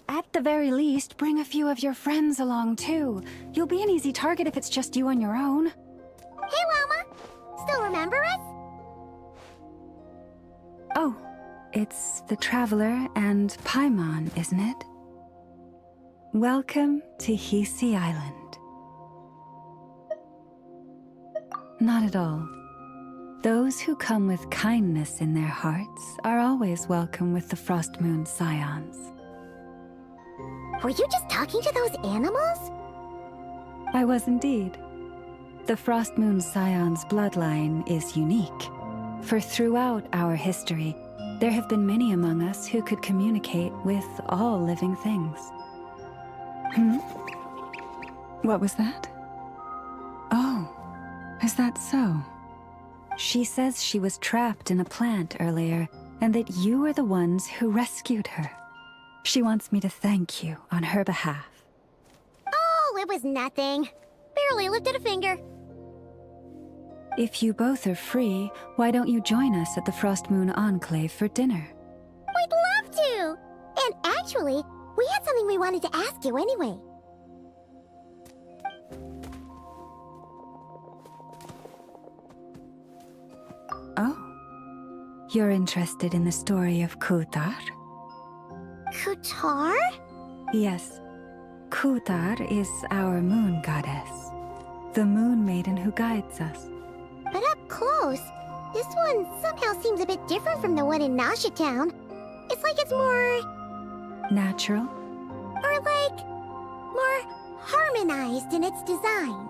at the very least, bring a few of your friends along too. You'll be an easy target if it's just you on your own. Hey, Lauma! Still remember us? Oh, it's the Traveler and Paimon, isn't it? Welcome to Hisi Island. Not at all. Those who come with kindness in their hearts are always welcome with the Frost Moon Scions. Were you just talking to those animals? I was indeed. The Frost Moon Scions bloodline is unique, for throughout our history, there have been many among us who could communicate with all living things. What was that? Oh, is that so? She says she was trapped in a plant earlier, and that you were the ones who rescued her. She wants me to thank you on her behalf. Oh, it was nothing. Barely lifted a finger. If you both are free, why don't you join us at the Frost Moon Enclave for dinner? We'd love to! And actually, we had something we wanted to ask you anyway. Oh? You're interested in the story of Kutar? Kutar? Yes. Kutar is our moon goddess. The moon maiden who guides us. But up close, this one somehow seems a bit different from the one in Nasha Town. It's like it's more... natural? Or like... more harmonized in its design.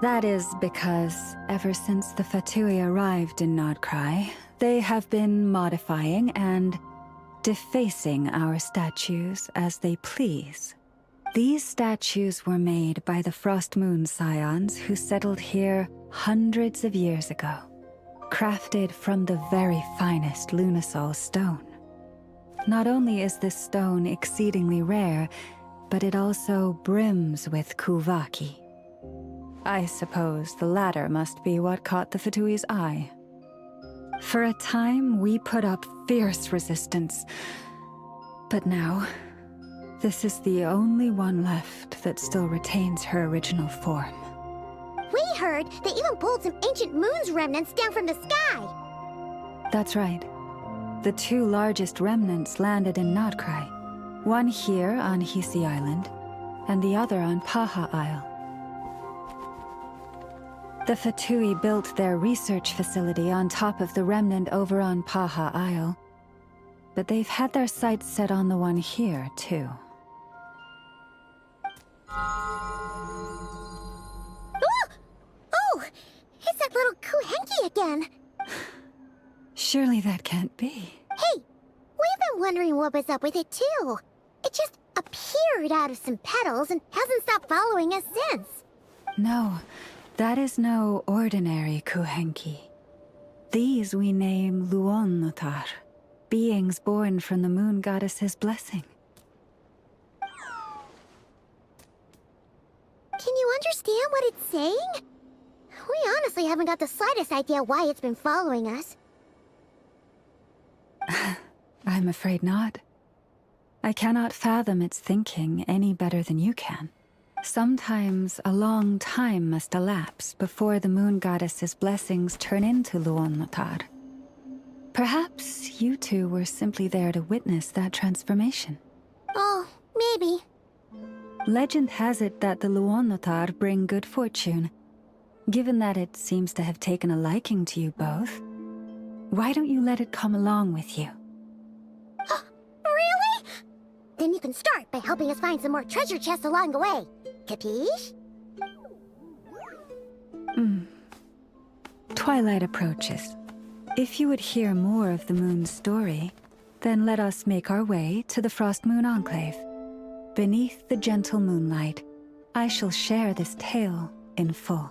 That is because ever since the Fatui arrived in Nod Krai, they have been modifying and defacing our statues as they please. These statues were made by the Frost Moon Scions who settled here hundreds of years ago, crafted from the very finest Lunasol stone. Not only is this stone exceedingly rare, but it also brims with Kuvaki. I suppose the latter must be what caught the Fatui's eye. For a time, we put up fierce resistance, but now, this is the only one left that still retains her original form. We heard they even pulled some ancient moon's remnants down from the sky. That's right. The two largest remnants landed in Nod Krai. One here on Hisi Island, and the other on Paha Isle. The Fatui built their research facility on top of the remnant over on Paha Isle, but they've had their sights set on the one here, too. Oh! It's that little Kuhenki again! Surely that can't be. Hey! We've been wondering what was up with it, too. It just appeared out of some petals and hasn't stopped following us since. No, that is no ordinary Kuhenki. These we name Luonnotar, beings born from the moon goddess's blessing. Can you understand what it's saying? We honestly haven't got the slightest idea why it's been following us. I'm afraid not. I cannot fathom its thinking any better than you can. Sometimes a long time must elapse before the moon goddess's blessings turn into Luonnotar. Perhaps you two were simply there to witness that transformation. Oh, maybe. Legend has it that the Luonotar bring good fortune. Given that it seems to have taken a liking to you both, why don't you let it come along with you? Really? Then you can start by helping us find some more treasure chests along the way. Capiche? Twilight approaches. If you would hear more of the moon's story, then let us make our way to the Frost Moon Enclave. Beneath the gentle moonlight, I shall share this tale in full.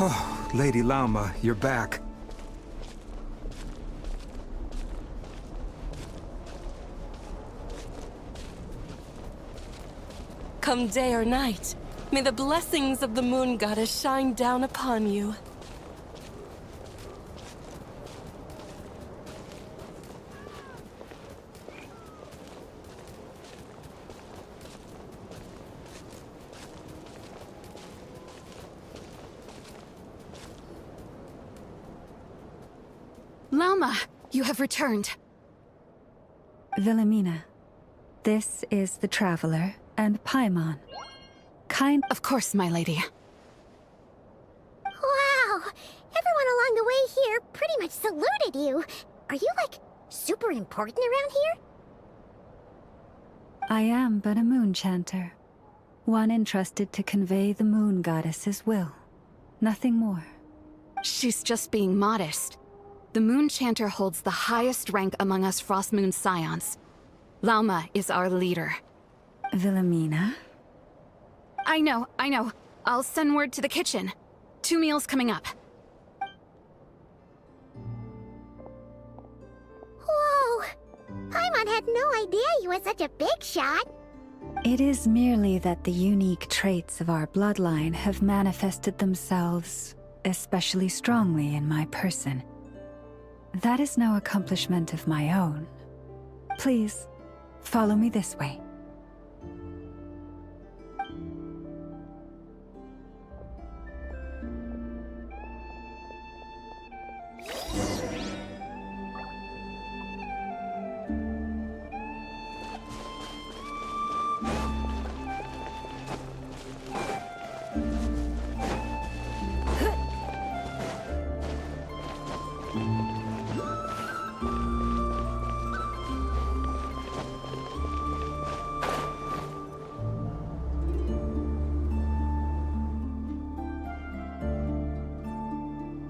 Oh, Lady Lauma, you're back. Come day or night, may the blessings of the Moon Goddess shine down upon you. Lauma, you have returned. Wilhelmina, this is the Traveler and Paimon. Of course, my lady. Wow! Everyone along the way here pretty much saluted you. Are you, like, super important around here? I am but a moon chanter, one entrusted to convey the Moon Goddess's will. Nothing more. She's just being modest. The Moon Chanter holds the highest rank among us Frost Moon Scions. Lauma is our leader. Wilhelmina? I know. I'll send word to the kitchen. 2 meals coming up. Whoa! Paimon had no idea you were such a big shot. It is merely that the unique traits of our bloodline have manifested themselves especially strongly in my person. That is no accomplishment of my own. Please, follow me this way.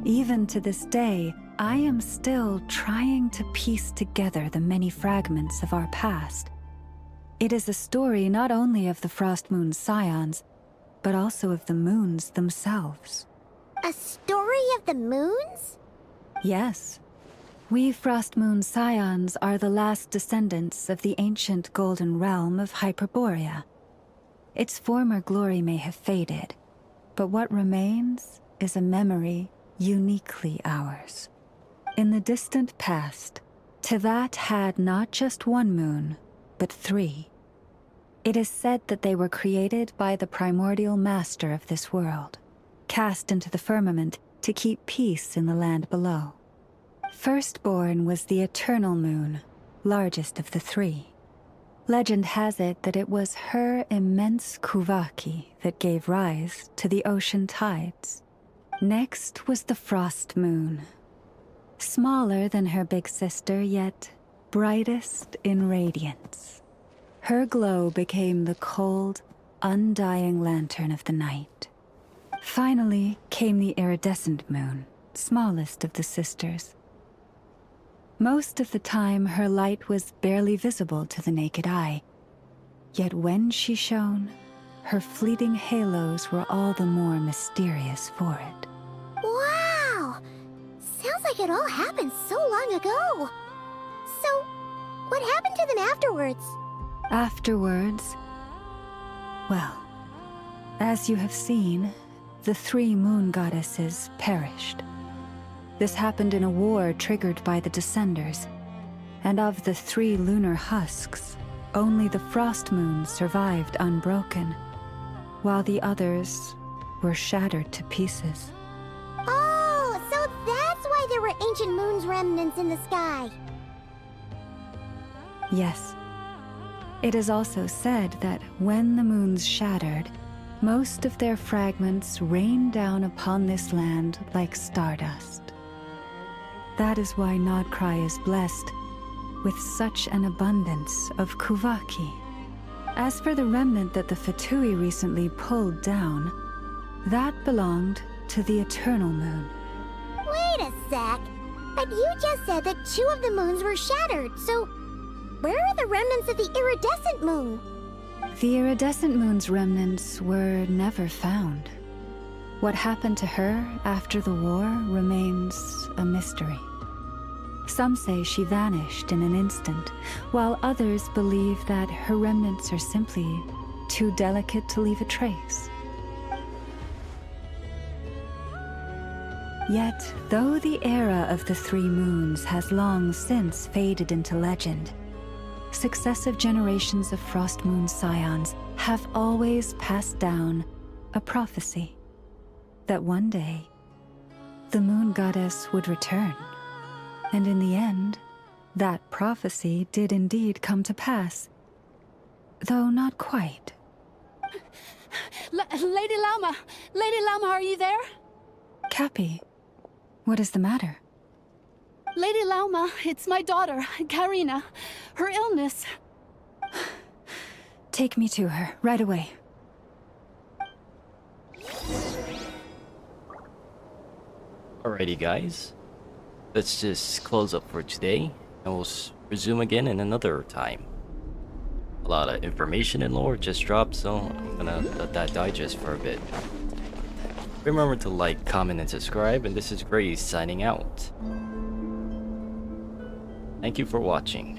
Even to this day, I am still trying to piece together the many fragments of our past. It is a story not only of the Frost Moon Scions, but also of the moons themselves. A story of the moons? Yes. We Frost Moon Scions are the last descendants of the ancient golden realm of Hyperborea. Its former glory may have faded, but what remains is a memory uniquely ours. In the distant past, Tivat had not just one moon, but 3. It is said that they were created by the primordial master of this world, cast into the firmament to keep peace in the land below. Firstborn was the eternal moon, largest of the 3. Legend has it that it was her immense kuvaki that gave rise to the ocean tides. Next was the frost moon. Smaller than her big sister, yet brightest in radiance. Her glow became the cold, undying lantern of the night. Finally came the iridescent moon, smallest of the sisters. Most of the time, her light was barely visible to the naked eye. Yet when she shone, her fleeting halos were all the more mysterious for it. Wow! Sounds like it all happened so long ago. So, what happened to them afterwards? Afterwards, well, as you have seen, the 3 moon goddesses perished. This happened in a war triggered by the Descenders, and of the 3 lunar husks, only the frost moon survived unbroken, while the others were shattered to pieces. Oh, so that's why there were ancient moon's remnants in the sky. Yes. It is also said that when the moons shattered, most of their fragments rained down upon this land like stardust. That is why Nod Krai is blessed with such an abundance of Kuvaki. As for the remnant that the Fatui recently pulled down, that belonged to the Eternal Moon. Wait a sec. But you just said that 2 of the moons were shattered, so where are the remnants of the iridescent moon? The iridescent moon's remnants were never found. What happened to her after the war remains a mystery. Some say she vanished in an instant, while others believe that her remnants are simply too delicate to leave a trace. Yet, though the era of the 3 moons has long since faded into legend, successive generations of Frost Moon Scions have always passed down a prophecy that one day the moon goddess would return. And in the end, that prophecy did indeed come to pass, though not quite. Lady Llama! Lady Llama, are you there? Cappy, what is the matter? Lady Llama, it's my daughter, Karina. Her illness. Take me to her, right away. Alrighty guys, let's just close up for today, and we'll resume again in another time. A lot of information and lore just dropped, so I'm gonna let that digest for a bit. Remember to like, comment, and subscribe, and this is Gray signing out. Thank you for watching.